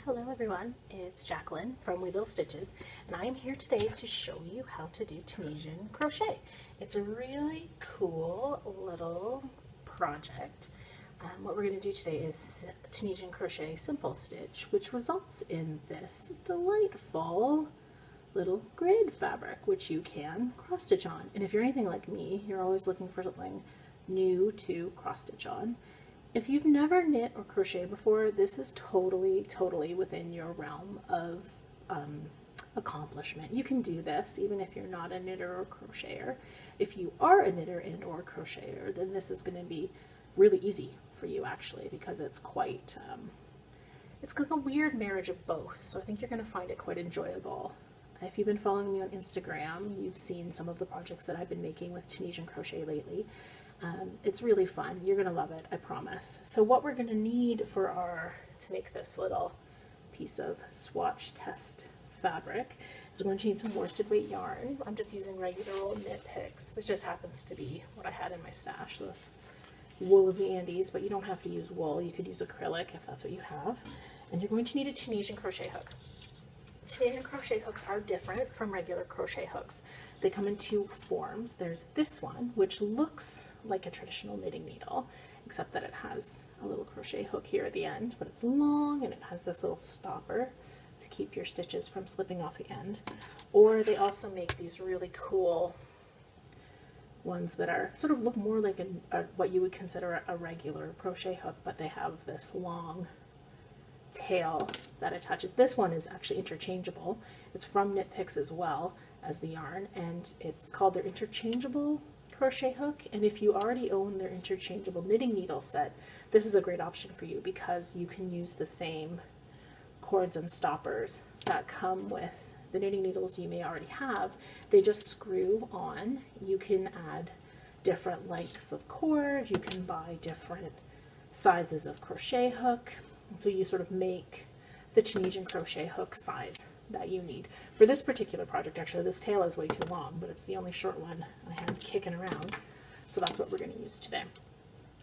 Hello everyone, it's Jacqueline from We Little Stitches, and I am here today to show you how to do Tunisian crochet. It's a really cool little project. What we're going to do today is Tunisian Crochet Simple Stitch, which results in this delightful little grid fabric, which you can cross stitch on. And if you're anything like me, you're always looking for something new to cross stitch on. If you've never knit or crocheted before, this is totally within your realm of accomplishment. You can do this even if you're not a knitter or crocheter. If you are a knitter and or crocheter, then this is going to be really easy for you actually, because it's quite, it's like a weird marriage of both. So I think you're going to find it quite enjoyable. If you've been following me on Instagram, you've seen some of the projects that I've been making with Tunisian crochet lately. It's really fun. You're going to love it, I promise. So what we're going to need to make this little piece of swatch test fabric is we're going to need some worsted weight yarn. I'm just using regular old knit picks. This just happens to be what I had in my stash, this wool of the Andes, but you don't have to use wool. You could use acrylic if that's what you have. And you're going to need a Tunisian crochet hook. Tunisian crochet hooks are different from regular crochet hooks. They come in two forms. There's this one, which looks like a traditional knitting needle, except that it has a little crochet hook here at the end, but it's long and it has this little stopper to keep your stitches from slipping off the end. Or they also make these really cool ones that are sort of look more like what you would consider a regular crochet hook, but they have this long tail that attaches. This one is actually interchangeable. It's from Knit Picks as well as the yarn, and it's called their interchangeable crochet hook. And if you already own their interchangeable knitting needle set, this is a great option for you because you can use the same cords and stoppers that come with the knitting needles you may already have. They just screw on. You can add different lengths of cord, you can buy different sizes of crochet hook. So you sort of make the Tunisian crochet hook size that you need. For this particular project, actually, this tail is way too long, but it's the only short one I had kicking around. So that's what we're going to use today.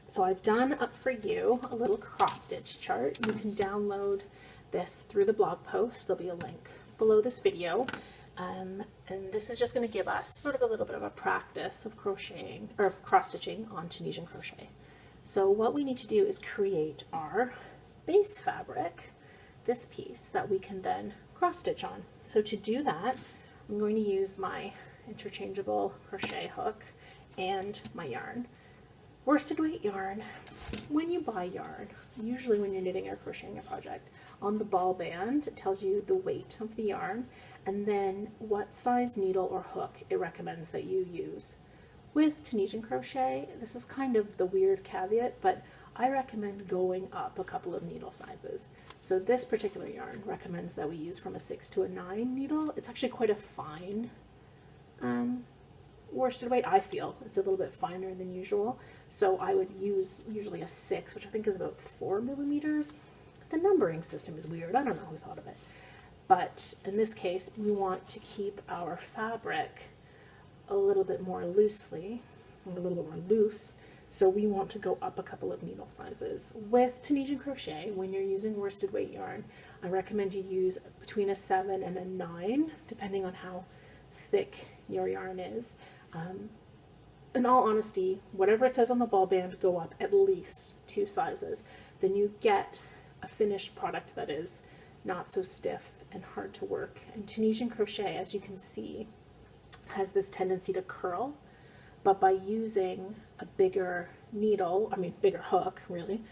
So I've done up for you a little cross stitch chart. You can download this through the blog post. There'll be a link below this video. And this is just going to give us sort of a little bit of a practice of crocheting or of cross stitching on Tunisian crochet. So what we need to do is create our base fabric, this piece that we can then cross stitch on. So to do that, I'm going to use my interchangeable crochet hook and my yarn. Worsted weight yarn. When you buy yarn, usually when you're knitting or crocheting a project, on the ball band it tells you the weight of the yarn and then what size needle or hook it recommends that you use. With Tunisian crochet, this is kind of the weird caveat, but I recommend going up a couple of needle sizes. So this particular yarn recommends that we use from a 6 to a 9 needle. It's actually quite a fine worsted weight. I feel it's a little bit finer than usual. So I would use usually a 6, which I think is about 4 millimeters. The numbering system is weird. I don't know who thought of it. But in this case, we want to keep our fabric a little bit more loose. So we want to go up a couple of needle sizes. With Tunisian crochet, when you're using worsted weight yarn, I recommend you use between a 7 and a 9, depending on how thick your yarn is. In all honesty, whatever it says on the ball band, go up at least 2 sizes. Then you get a finished product that is not so stiff and hard to work. And Tunisian crochet, as you can see, has this tendency to curl. But by using a bigger needle, bigger hook, really,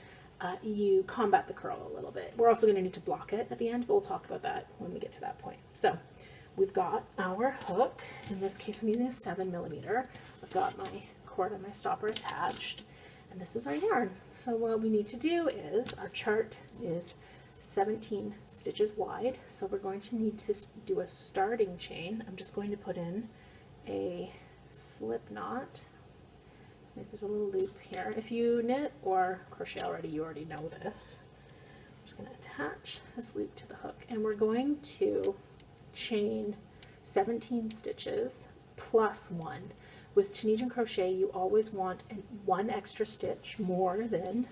you combat the curl a little bit. We're also going to need to block it at the end, but we'll talk about that when we get to that point. So we've got our hook. In this case, I'm using a 7 millimeter. I've got my cord and my stopper attached, and this is our yarn. So what we need to do is, our chart is 17 stitches wide, so we're going to need to do a starting chain. I'm just going to put in a slip knot. There's a little loop here. If you knit or crochet already, you already know this. I'm just going to attach this loop to the hook, and we're going to chain 17 stitches plus 1. With Tunisian crochet, you always want 1 extra stitch more than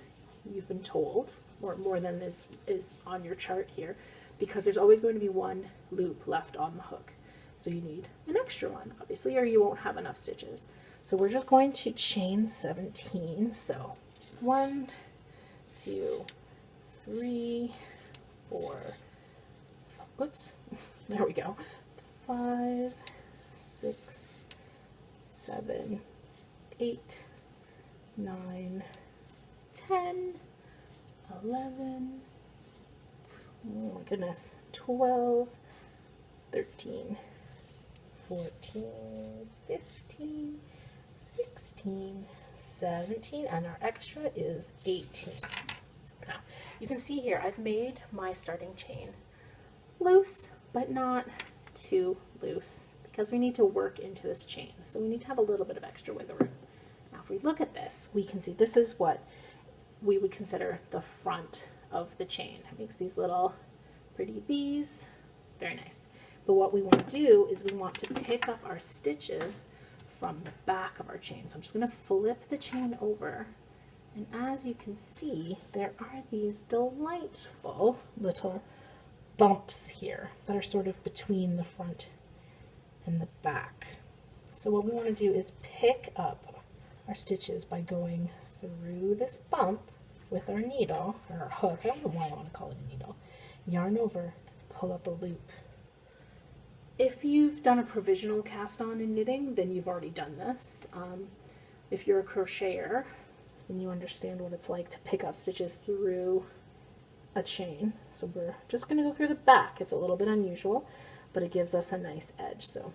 you've been told, or more than this is on your chart here, because there's always going to be one loop left on the hook. So you need an extra one, obviously, or you won't have enough stitches. So we're just going to chain 17. So 1, 2, 3, 4, whoops, there we go, 5, 6, 7, 8, 9, 10, 11, oh my goodness, 12, 13, 14, 15, 16, 17, and our extra is 18. Now, you can see here, I've made my starting chain loose, but not too loose, because we need to work into this chain. So we need to have a little bit of extra wiggle room. Now, if we look at this, we can see this is what we would consider the front of the chain. It makes these little pretty V's, very nice. But what we want to do is we want to pick up our stitches from the back of our chain. So I'm just going to flip the chain over, and as you can see, there are these delightful little bumps here that are sort of between the front and the back. So what we want to do is pick up our stitches by going through this bump with our needle, or our hook, I don't know why I want to call it a needle, yarn over, and pull up a loop. If you've done a provisional cast on in knitting, then you've already done this. If you're a crocheter, then you understand what it's like to pick up stitches through a chain. So we're just going to go through the back. It's a little bit unusual, but it gives us a nice edge. So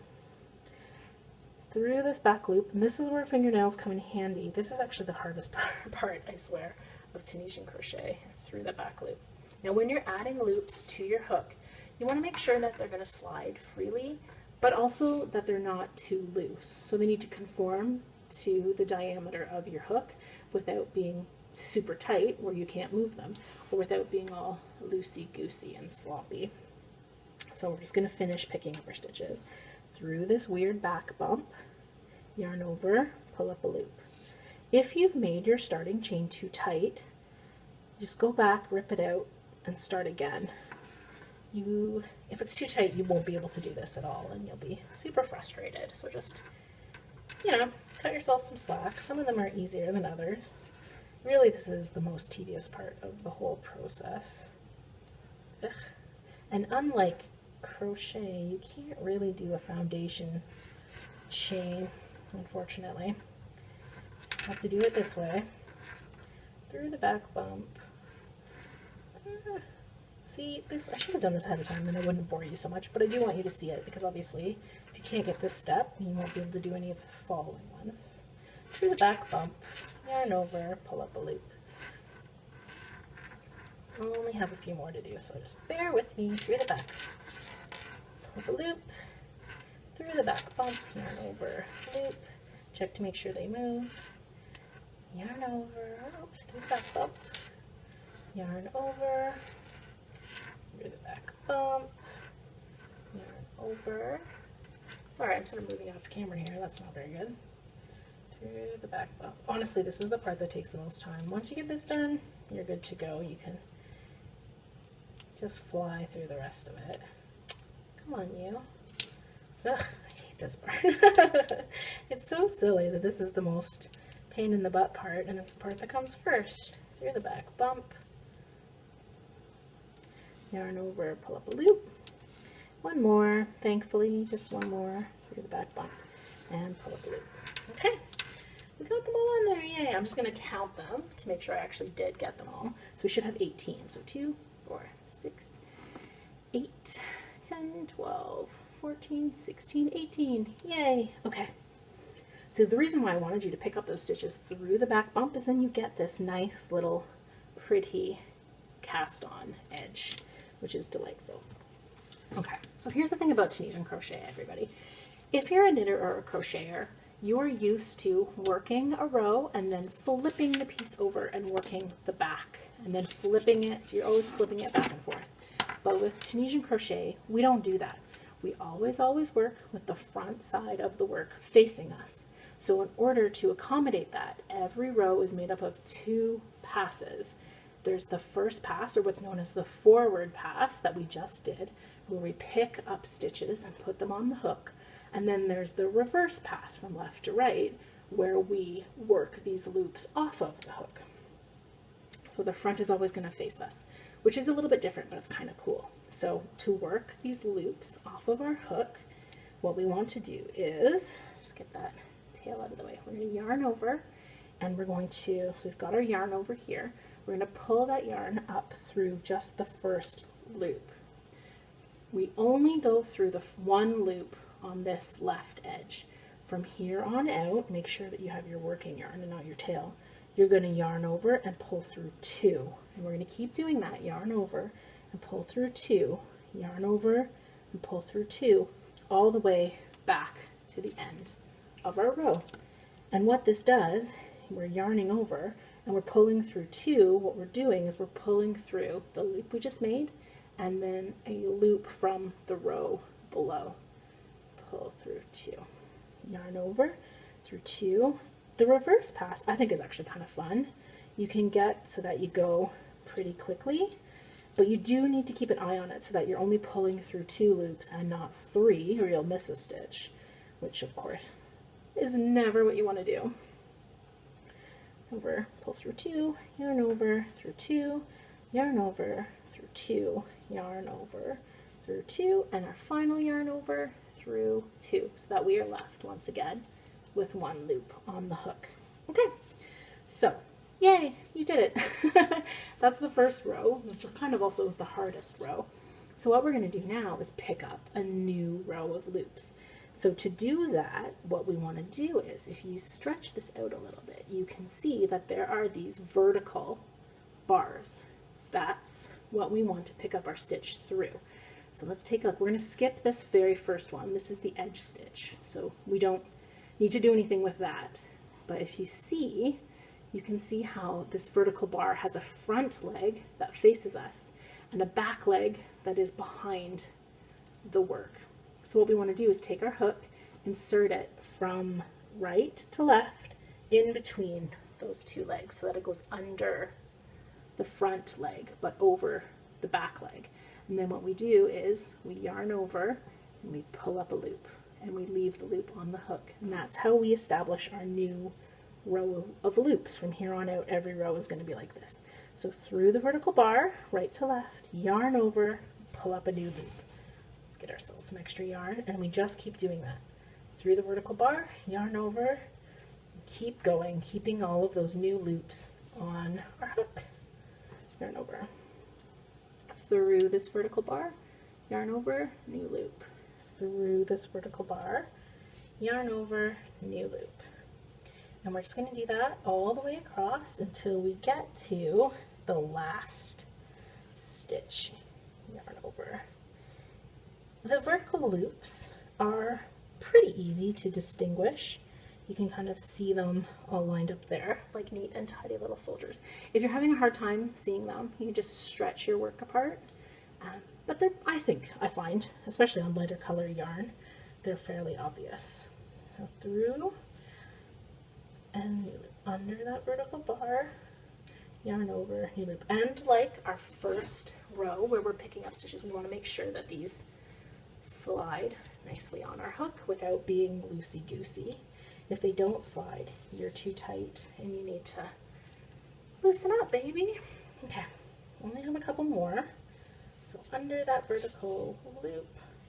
through this back loop, and this is where fingernails come in handy. This is actually the hardest part, I swear, of Tunisian crochet, through the back loop. Now when you're adding loops to your hook, you want to make sure that they're going to slide freely, but also that they're not too loose. So they need to conform to the diameter of your hook without being super tight where you can't move them, or without being all loosey-goosey and sloppy. So we're just going to finish picking up our stitches through this weird back bump, yarn over, pull up a loop. If you've made your starting chain too tight, just go back, rip it out, and start again. If it's too tight, you won't be able to do this at all, and you'll be super frustrated. So just, cut yourself some slack. Some of them are easier than others. Really, this is the most tedious part of the whole process. Ugh. And unlike crochet, you can't really do a foundation chain, unfortunately. You have to do it this way, through the back bump. See, this, I should have done this ahead of time, then I wouldn't bore you so much, but I do want you to see it, because obviously, if you can't get this step, you won't be able to do any of the following ones. Through the back bump, yarn over, pull up a loop. I'll only have a few more to do, so just bear with me. Through the back, pull up a loop, through the back bump, yarn over, loop, check to make sure they move, yarn over, oops, through the back bump, yarn over, through the back bump, yarn over. Sorry, I'm sort of moving off camera here. That's not very good. Through the back bump. Honestly, this is the part that takes the most time. Once you get this done, you're good to go. You can just fly through the rest of it. Come on, you. Ugh, I hate this part. It's so silly that this is the most pain in the butt part, and it's the part that comes first. Through the back bump. Yarn over, pull up a loop. One more, thankfully, just one more, through the back bump, and pull up a loop. Okay, we got them all on there, yay. I'm just going to count them to make sure I actually did get them all. So we should have 18, so 2, 4, 6, 8, 10, 12, 14, 16, 18, yay. Okay, so the reason why I wanted you to pick up those stitches through the back bump is then you get this nice little pretty cast on edge, which is delightful. Okay, so here's the thing about Tunisian crochet, everybody. If you're a knitter or a crocheter, you're used to working a row and then flipping the piece over and working the back and then flipping it, so you're always flipping it back and forth. But with Tunisian crochet, we don't do that. We always work with the front side of the work facing us. So in order to accommodate that, every row is made up of 2 passes. There's the first pass, or what's known as the forward pass that we just did, where we pick up stitches and put them on the hook. And then there's the reverse pass from left to right, where we work these loops off of the hook. So the front is always going to face us, which is a little bit different, but it's kind of cool. So to work these loops off of our hook, what we want to do is, just get that tail out of the way, we're going to yarn over, and we're going to, so we've got our yarn over here, we're going to pull that yarn up through just the first loop. We only go through the one loop on this left edge. From here on out, make sure that you have your working yarn and not your tail. You're going to yarn over and pull through 2, and we're going to keep doing that, yarn over and pull through 2, yarn over and pull through 2, all the way back to the end of our row. And what this does, we're yarning over and we're pulling through 2. What we're doing is we're pulling through the loop we just made and then a loop from the row below. Pull through 2, yarn over through 2. The reverse pass I think is actually kind of fun. You can get so that you go pretty quickly, but you do need to keep an eye on it so that you're only pulling through 2 loops and not 3, or you'll miss a stitch, which of course is never what you want to do. Over, pull through 2, yarn over through 2, yarn over through 2, yarn over through 2, and our final yarn over through 2, so that we are left once again with 1 loop on the hook. Okay, so yay, you did it. That's the first row, which is kind of also the hardest row. So what we're going to do now is pick up a new row of loops. So to do that, what we want to do is, if you stretch this out a little bit, you can see that there are these vertical bars. That's what we want to pick up our stitch through. So let's take a look. We're going to skip this very first one. This is the edge stitch, so we don't need to do anything with that. But if you see, you can see how this vertical bar has a front leg that faces us and a back leg that is behind the work. So what we want to do is take our hook, insert it from right to left in between those 2 legs so that it goes under the front leg but over the back leg. And then what we do is we yarn over and we pull up a loop and we leave the loop on the hook. And that's how we establish our new row of loops. From here on out, every row is going to be like this. So through the vertical bar, right to left, yarn over, pull up a new loop. Let's get ourselves some extra yarn, and we just keep doing that. Through the vertical bar, yarn over, keep going, keeping all of those new loops on our hook. Yarn over. Through this vertical bar, yarn over, new loop. Through this vertical bar, yarn over, new loop. And we're just going to do that all the way across until we get to the last stitch. Yarn over. The vertical loops are pretty easy to distinguish. You can kind of see them all lined up there, like neat and tidy little soldiers. If you're having a hard time seeing them, you can just stretch your work apart. But they're, I find, especially on lighter color yarn, they're fairly obvious. So through and under that vertical bar, yarn over, new loop. And like our first row where we're picking up stitches, we want to make sure that these slide nicely on our hook without being loosey-goosey. If they don't slide, you're too tight and you need to loosen up, baby. Okay, only have a couple more. So under that vertical loop,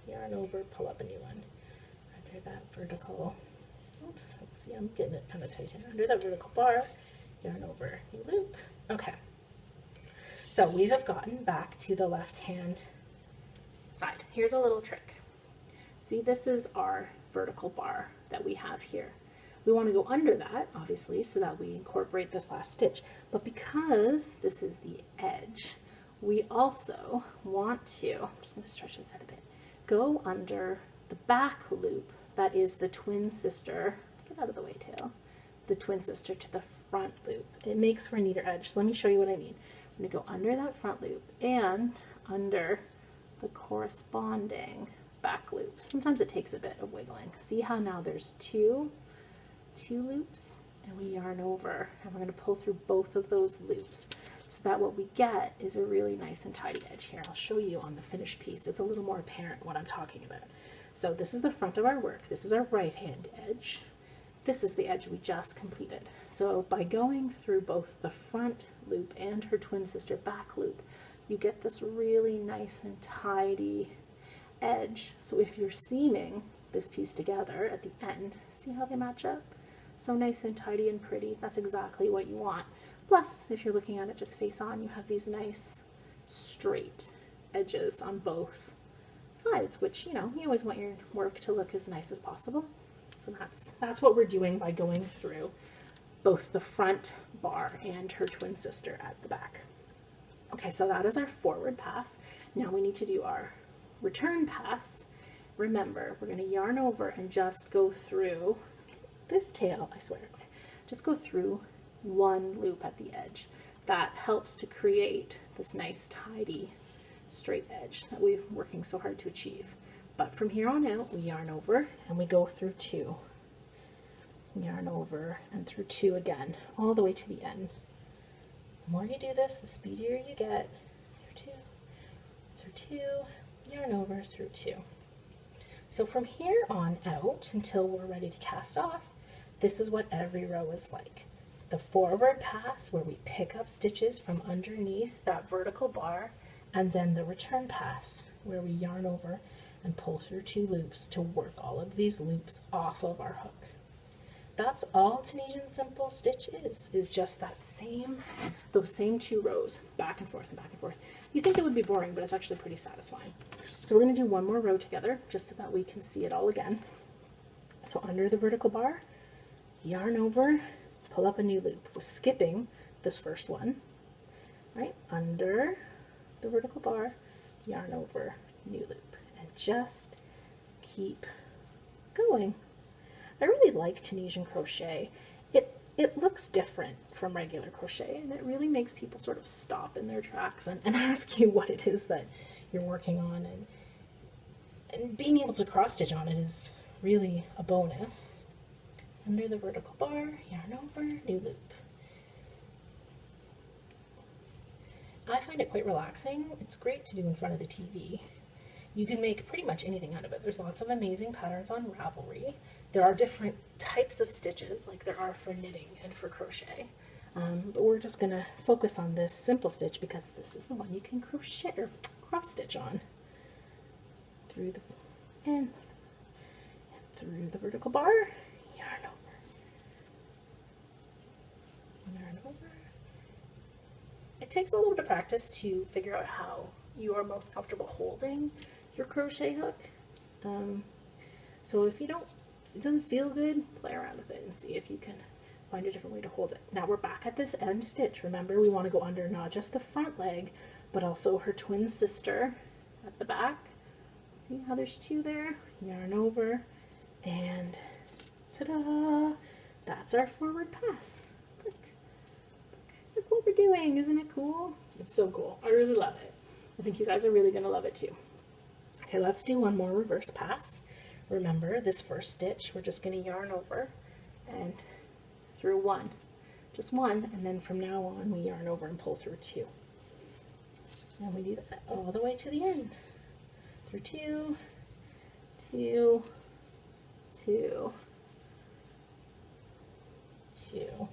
yarn over, pull up a new one. Under that vertical, oops, let's see, I'm getting it kind of tight here. Under that vertical bar, yarn over, new loop. Okay, so we have gotten back to the left hand side. Here's a little trick. See, this is our vertical bar that we have here. We want to go under that, obviously, so that we incorporate this last stitch. But because this is the edge, we also want to, I'm just going to stretch this out a bit, go under the back loop that is the twin sister, get out of the way, tail, the twin sister to the front loop. It makes for a neater edge. So let me show you what I mean. I'm going to go under that front loop and under the corresponding back loop. Sometimes it takes a bit of wiggling. See how now there's 2 2 loops, and we yarn over, and we're going to pull through both of those loops so that what we get is a really nice and tidy edge here. I'll show you on the finished piece. It's a little more apparent what I'm talking about. So this is the front of our work. This is our right hand edge. This is the edge we just completed. So by going through both the front loop and her twin sister back loop, you get this really nice and tidy edge. So if you're seaming this piece together at the end, see how they match up? So nice and tidy and pretty. That's exactly what you want. Plus, if you're looking at it just face on, you have these nice straight edges on both sides, which, you know, you always want your work to look as nice as possible. So that's what we're doing by going through both the front bar and her twin sister at the back. Okay, so that is our forward pass. Now we need to do our return pass. Remember, we're going to yarn over and just go through this tail, I swear, just go through one loop at the edge. That helps to create this nice tidy straight edge that we're working so hard to achieve. But from here on out, we yarn over and we go through 2. Yarn over and through 2 again, all the way to the end. The more you do this, the speedier you get. Through 2, yarn over, through 2. So from here on out until we're ready to cast off, this is what every row is like. The forward pass where we pick up stitches from underneath that vertical bar, and then the return pass where we yarn over and pull through 2 loops to work all of these loops off of our hook. That's all Tunisian Simple Stitch is just those same 2 rows, back and forth and back and forth. You think it would be boring, but it's actually pretty satisfying. So we're going to do one more row together just so that we can see it all again. So under the vertical bar, yarn over, pull up a new loop. We're skipping this first one, right? Under the vertical bar, yarn over, new loop, and just keep going. I really like Tunisian crochet. It looks different from regular crochet, and it really makes people sort of stop in their tracks and ask you what it is that you're working on, and being able to cross stitch on it is really a bonus. Under the vertical bar, yarn over, new loop. I find it quite relaxing. It's great to do in front of the TV. You can make pretty much anything out of it. There's lots of amazing patterns on Ravelry. There are different types of stitches, like there are for knitting and for crochet. But we're just going to focus on this simple stitch because this is the one you can crochet or cross stitch on. Through the through the vertical bar, yarn over. Yarn over. It takes a little bit of practice to figure out how you are most comfortable holding your crochet hook. So if it doesn't feel good, play around with it and see if you can find a different way to hold it. Now we're back at this end stitch. Remember, we want to go under not just the front leg, but also her twin sister at the back. See how there's 2 there? Yarn over, and ta-da! That's our forward pass. Look what we're doing. Isn't it cool? It's so cool. I really love it. I think you guys are really going to love it too. Okay, let's do one more reverse pass. Remember, this first stitch, we're just going to yarn over and through 1. Just 1, and then from now on we yarn over and pull through 2. And we do that all the way to the end. Through 2, 2, 2, 2,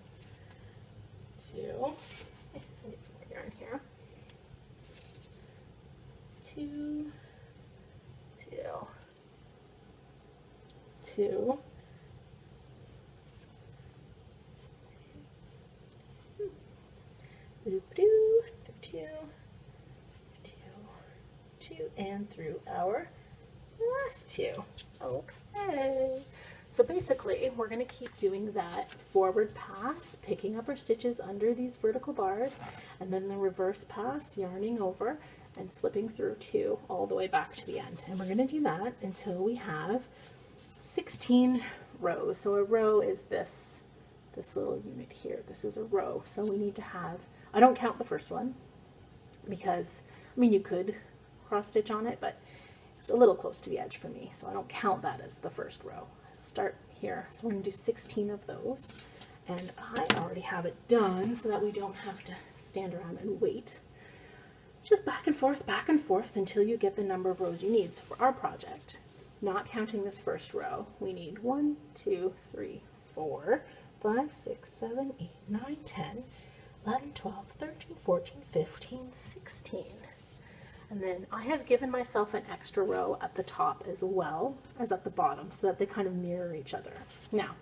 2. I need some more yarn here. 2, 2, 2, 2, 2, and through our last 2. Okay. So basically, we're going to keep doing that forward pass, picking up our stitches under these vertical bars, and then the reverse pass, yarning over and slipping through 2 all the way back to the end. And we're going to do that until we have 16 rows. So a row is this little unit here. This is a row. So we need to have, I don't count the first one because, I mean, you could cross stitch on it, but it's a little close to the edge for me, so I don't count that as the first row. Start here. So we're going to do 16 of those. And I already have it done so that we don't have to stand around and wait. Just back and forth until you get the number of rows you need. So for our project, not counting this first row, we need 1, 2, 3, 4, 5, 6, 7, 8, 9, 10, 11, 12, 13, 14, 15, 16. And then I have given myself an extra row at the top as well as at the bottom so that they kind of mirror each other. Now,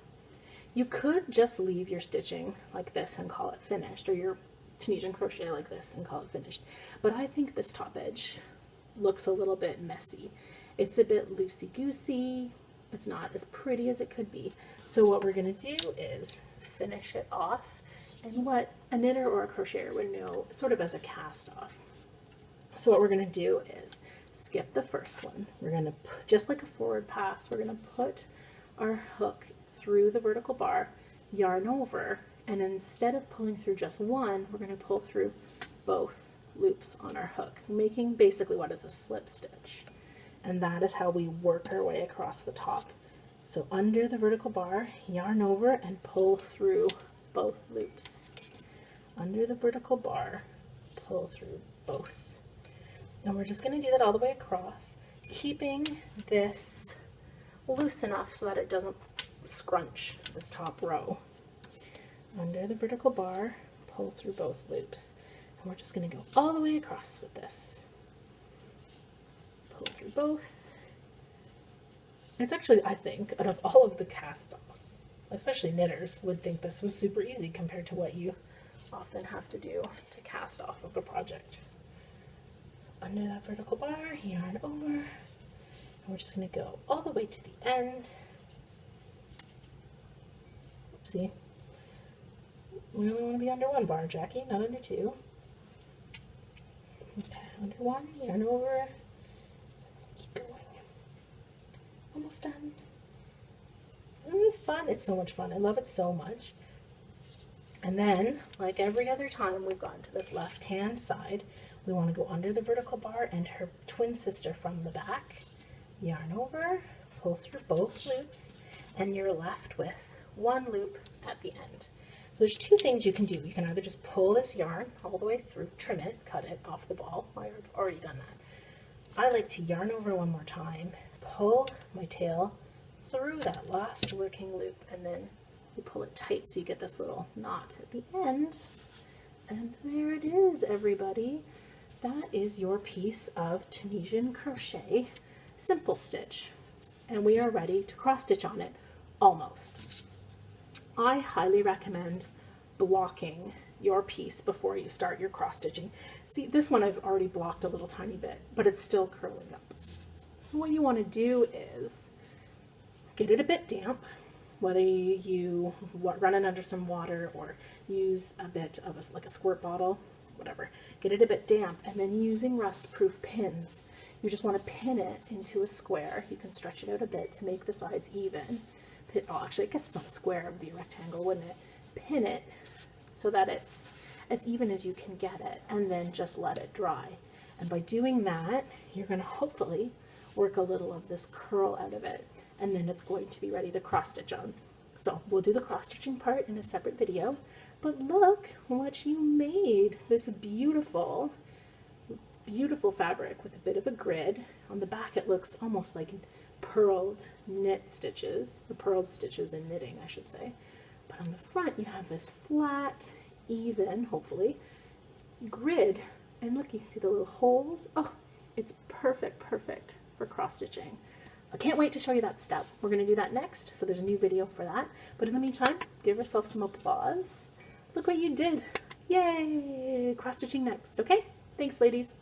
you could just leave your stitching like this and call it finished, or your Tunisian crochet like this and call it finished. But I think this top edge looks a little bit messy. It's a bit loosey-goosey. It's not as pretty as it could be. So what we're going to do is finish it off and what a knitter or a crocheter would know sort of as a cast off. So what we're going to do is skip the first one. We're going to put, just like a forward pass, we're going to put our hook through the vertical bar, yarn over, and instead of pulling through just one, we're going to pull through both loops on our hook, making basically what is a slip stitch. And that is how we work our way across the top. So under the vertical bar, yarn over and pull through both loops. Under the vertical bar, pull through both. And we're just going to do that all the way across, keeping this loose enough so that it doesn't scrunch this top row. Under the vertical bar, pull through both loops. And we're just going to go all the way across with this. Pull through both. It's actually, I think, out of all of the casts off, especially knitters would think this was super easy compared to what you often have to do to cast off of a project. So under that vertical bar, yarn over, and we're just going to go all the way to the end. Oopsie. We only want to be under one bar, Jackie, not under two. Okay, under one, yarn over, keep going. Almost done. It's fun. It's so much fun. I love it so much. And then, like every other time we've gotten to this left-hand side, we want to go under the vertical bar and her twin sister from the back. Yarn over, pull through both loops, and you're left with one loop at the end. So there's two things you can do. You can either just pull this yarn all the way through, trim it, cut it off the ball. I've already done that. I like to yarn over one more time, pull my tail through that last working loop, and then you pull it tight so you get this little knot at the end. And there it is, everybody. That is your piece of Tunisian crochet simple stitch. And we are ready to cross stitch on it, almost. I highly recommend blocking your piece before you start your cross stitching. See, this one I've already blocked a little tiny bit, but it's still curling up. So what you want to do is get it a bit damp, whether you run it under some water or use a bit of like a squirt bottle, whatever. Get it a bit damp, and then using rust-proof pins, you just want to pin it into a square. You can stretch it out a bit to make the sides even. Oh, actually, I guess it's not a square, it would be a rectangle, wouldn't it? Pin it so that it's as even as you can get it, and then just let it dry. And by doing that, you're going to hopefully work a little of this curl out of it, and then it's going to be ready to cross stitch on. So we'll do the cross stitching part in a separate video, but look what you made. This beautiful, beautiful fabric with a bit of a grid. On the back it looks almost like purled knit stitches, the purled stitches in knitting, I should say. But on the front you have this flat, even, hopefully, grid, and look, you can see the little holes. Oh, it's perfect, perfect for cross stitching. I can't wait to show you that step. We're going to do that next, so there's a new video for that. But in the meantime, give yourself some applause. Look what you did. Yay! Cross stitching next, okay? Thanks, ladies.